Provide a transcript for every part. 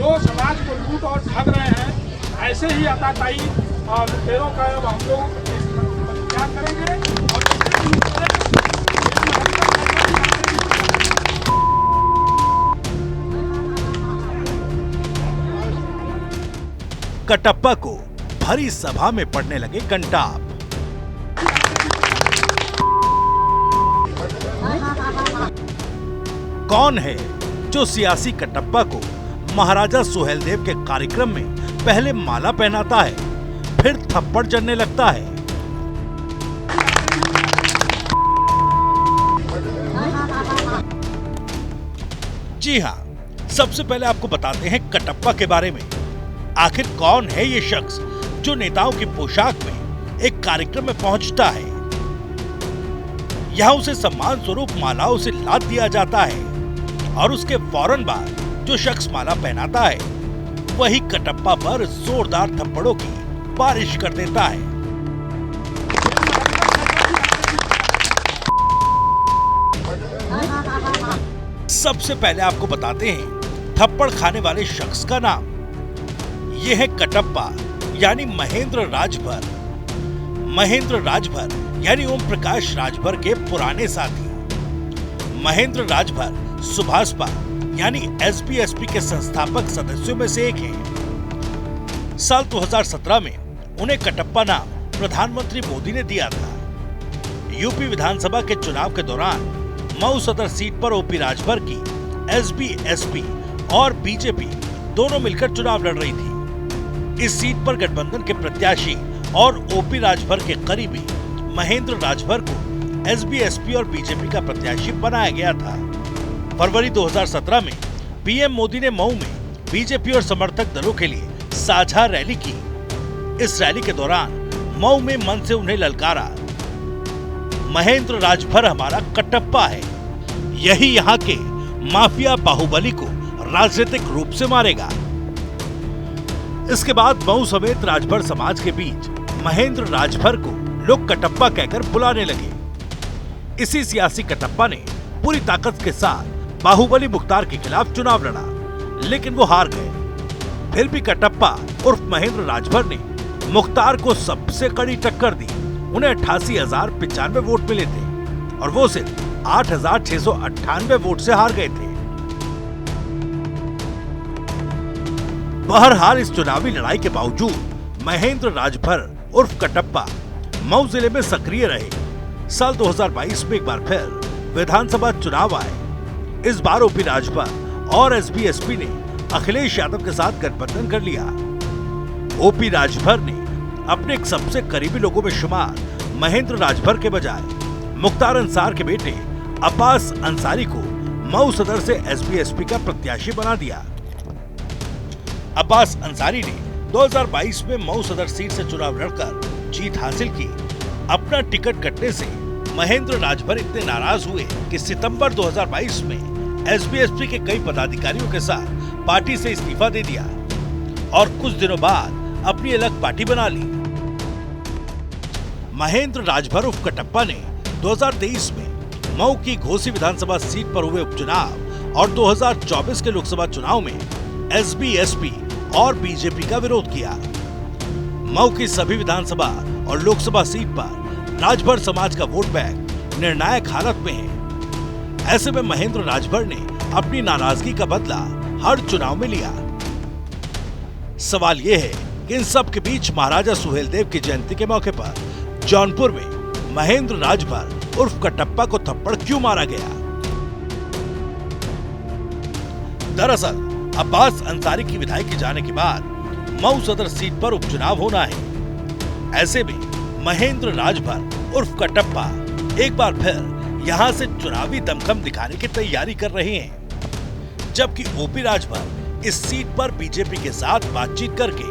जो समाज को लूट और ठग रहे हैं, ऐसे ही आताताई और लुटेरों का हम लोग क्या करेंगे। कटप्पा को भरी सभा में पड़ने लगे कंटाप। कौन है जो सियासी कटप्पा को महाराजा सुहेलदेव के कार्यक्रम में पहले माला पहनाता है, फिर थप्पड़ जड़ने लगता है? जी हाँ, सबसे पहले आपको बताते हैं कटप्पा के बारे में। आखिर कौन है ये शख्स जो नेताओं की पोशाक में एक कार्यक्रम में पहुंचता है? यहाँ उसे सम्मान स्वरूप मालाओं से लाद दिया जाता है और उसके फौरन बाद जो शख्स माला पहनाता है वही कटप्पा पर जोरदार थप्पड़ों की बारिश कर देता है। सबसे पहले आपको बताते हैं थप्पड़ खाने वाले शख्स का नाम। यह है कटप्पा यानी महेंद्र राजभर। महेंद्र राजभर यानी ओम प्रकाश राजभर के पुराने साथी। महेंद्र राजभर सुभाषपा यानी एसपी के संस्थापक सदस्यों में से एक है। साल 2017 में उन्हें कटप्पा नाम प्रधानमंत्री मोदी ने दिया था। यूपी विधानसभा के चुनाव के दौरान मऊ सदर सीट पर ओपी राजभर की एसपी और बीजेपी दोनों मिलकर चुनाव लड़ रही थी। इस सीट पर गठबंधन के प्रत्याशी और ओपी राजभर के करीबी महेंद्र राजभर को एसपी और बीजेपी का प्रत्याशी बनाया गया था। फरवरी 2017 में पीएम मोदी ने मऊ में बीजेपी और समर्थक दलों के लिए साझा रैली की। इस रैली के दौरान मऊ में मन से उन्हें ललकारा, महेंद्र राजभर हमारा कटप्पा है, यही यहाँ के माफिया बाहुबली को राजनीतिक रूप से मारेगा। इसके बाद मऊ समेत राजभर समाज के बीच महेंद्र राजभर को लोग कटप्पा कहकर बुलाने लगे। इसी सियासी कटप्पा ने पूरी ताकत के साथ बाहुबली मुख्तार के खिलाफ चुनाव लड़ा, लेकिन वो हार गए। फिर भी कटप्पा उर्फ महेंद्र राजभर ने मुख्तार को सबसे कड़ी टक्कर दी। उन्हें 88,095 वोट मिले थे और वो सिर्फ 8,698 वोट से हार गए थे। बहरहाल इस चुनावी लड़ाई के बावजूद महेंद्र राजभर उर्फ कटप्पा मऊ जिले में सक्रिय रहे। साल 2022 में एक बार फिर विधानसभा चुनाव आए। इस बार ओपी राजभर और एसपी ने अखिलेश यादव के साथ गठबंधन कर लिया। ओपी राजभर ने अपने एक सबसे करीबी लोगों में शुमार महेंद्र राजभर के बजाय मुख्तार अंसार के बेटे अब्बास अंसारी को मऊ सदर से एसपी का प्रत्याशी बना दिया। अब्बास अंसारी ने 2022 में मऊ सदर सीट से चुनाव लड़कर जीत हासिल की। अपना टिकट कटने से महेंद्र राजभर इतने नाराज हुए कि सितंबर 2022 में एसपी के कई पदाधिकारियों के साथ पार्टी से इस्तीफा दे दिया और कुछ दिनों बाद अपनी अलग पार्टी बना ली। महेंद्र राजभर उर्फ कटप्पा ने 2023 में मऊ की घोसी विधानसभा सीट पर हुए उपचुनाव और 2024 के लोकसभा चुनाव में एसपी और बीजेपी का विरोध किया। मऊ की सभी विधानसभा और लोकसभा सीट पर राजभर समाज का वोट बैंक निर्णायक हालत में है। ऐसे में महेंद्र राजभर ने अपनी नाराजगी का बदला हर चुनाव में लिया। सवाल ये है कि इन सब के बीच महाराजा सुहेलदेव की जयंती के मौके पर जौनपुर में महेंद्र राजभर उर्फ कटप्पा को थप्पड़ क्यों मारा गया? दरअसल अब्बास अंसारी की विधायकी जाने के बाद मऊ सदर सीट पर उपचुनाव होना है। ऐसे में महेंद्र राजभर उर्फ कटप्पा एक बार फिर यहां से चुनावी दमखम दिखाने की तैयारी कर रहे हैं, जबकि ओपी राजभर इस सीट पर बीजेपी के साथ बातचीत करके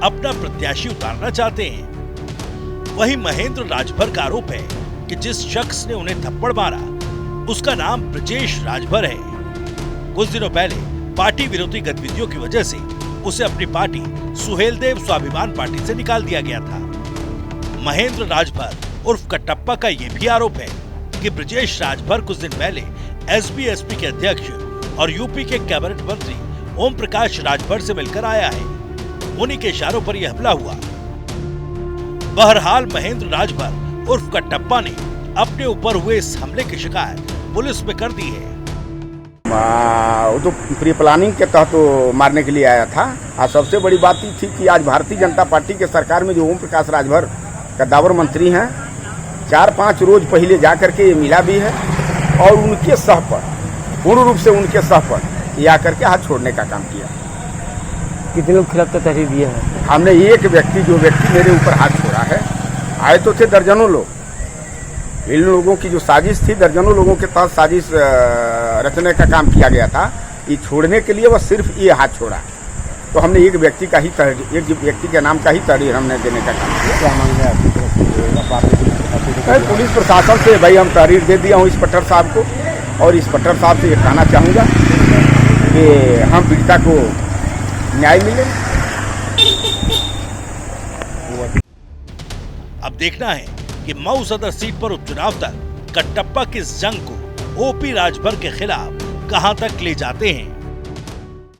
अपना प्रत्याशी उतारना चाहते हैं। वहीं महेंद्र राजभर का आरोप है कि जिस शख्स ने उन्हें थप्पड़ मारा उसका नाम ब्रजेश राजभर है। कुछ दिनों पहले पार्टी विरोधी गतिविधियों की वजह से उसे अपनी पार्टी सुहेलदेव स्वाभिमान पार्टी से निकाल दिया गया था। महेंद्र राजभर उर्फ कटप्पा का ये भी आरोप है कि ब्रजेश राजभर कुछ दिन पहले एसपी के अध्यक्ष और यूपी के कैबिनेट मंत्री ओम प्रकाश राजभर से मिलकर आया है। उन्हीं के इशारों पर यह हमला हुआ। बहरहाल महेंद्र राजभर उर्फ कटप्पा ने अपने ऊपर हुए इस हमले की शिकायत पुलिस में कर दी है। वो तो प्री प्लानिंग के तहत तो मारने के लिए आया था। और सबसे बड़ी बात ये थी कि आज भारतीय जनता पार्टी के सरकार में जो ओम प्रकाश राजभर कद्दावर मंत्री हैं, 4-5 रोज पहले जाकर के ये मिला भी है और उनके सह पर, पूर्ण रूप से उनके सह पर ये आकर के हाथ छोड़ने का काम किया। कितने लोग खिलाफ तहरीर दिया है? हमने एक व्यक्ति, जो व्यक्ति मेरे ऊपर हाथ छोड़ा है, आए तो थे दर्जनों लोग। इन लोगों की जो साजिश थी, दर्जनों लोगों के तहत साजिश रचने का काम किया गया था। ये छोड़ने के लिए वह सिर्फ ये हाथ छोड़ा। तो हमने एक व्यक्ति का ही तहरीर, एक व्यक्ति के नाम का ही तहरीर हमने देने का काम किया। क्या मांग रहे हैं? पुलिस प्रशासन से भाई हम तहरीर दे दिया हूँ इंस्पेक्टर साहब को, और इंस्पेक्टर साहब से ये कहना चाहूँगा कि हम पीड़िता को न्याय मिले। अब देखना है कि मऊ सदर सीट पर उपचुनाव तक कटप्पा की इस जंग को ओपी राजभर के खिलाफ कहां तक ले जाते हैं।